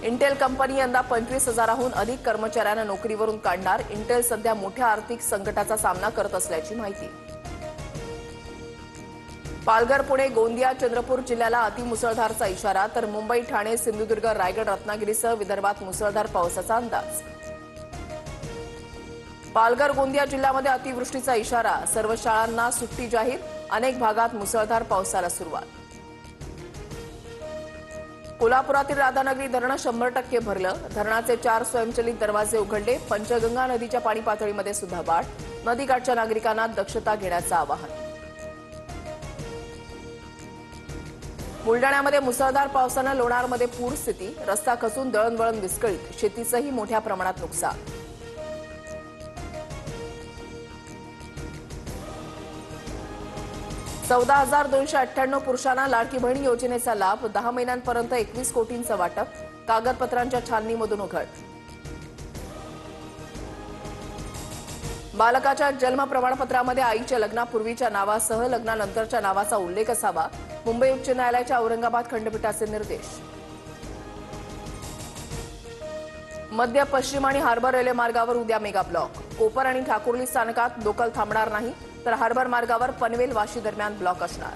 Intel company यंदा 25,000हून अधिक कर्मचाऱ्यांना नोकरीवरून काढणार। इंटेल सध्या मोठ्या आर्थिक संकटाचा सामना करत असल्याची माहिती। पालघर, पुणे, गोंदिया, चंद्रपूर जिल्ह्याला अतिमुसळधारचा इशारा, तर मुंबई, ठाणे, सिंधुदुर्ग, रायगड, रत्नागिरीसह विदर्भात मुसळधार पावसाचा अंदाज। पालघर, गोंदिया जिल्ह्यामध्ये अतिवृष्टीचा इशारा, सर्व शाळांना सुट्टी जाहीर, अनेक भागात मुसळधार पावसाला सुरुवात। कोल्हापुरातील राधानगरी धरण 100% भरलं, धरणाचे 4 स्वयंचलित दरवाजे उघडले। पंचगंगा नदीच्या पाणी पातळीमध्ये सुद्धा वाढ, नदीकाठच्या नागरिकांना दक्षता घेण्याचं आवाहन। बुलडाण्यामध्ये मुसळधार पावसानं लोणारमध्ये पूर स्थिती, रस्ता खचून दळणवळण विस्कळीत, शेतीचंही मोठ्या प्रमाणात नुकसान। 14,298 पुरुषांना लाडकी बहीण योजनेचा लाभ, 10 महिन्यांपर्यंत 21 कोटींचं वाटप, कागदपत्रांच्या छाननीमधून उघड। बालकाच्या जन्म प्रमाणपत्रामध्ये आईच्या लग्नापूर्वीच्या नावासह लग्नानंतरच्या नावाचा उल्लेख असावा, मुंबई उच्च न्यायालयाच्या औरंगाबाद खंडपीठाचे निर्देश। मध्य, पश्चिम आणि हार्बर रेल्वे मार्गावर उद्या मेगा ब्लॉक, कोपर आणि ठाकुर्ली स्थानकात लोकल थांबणार नाही, तर हार्बर मार्गावर पनवेल, वाशी दरम्यान ब्लॉक असणार।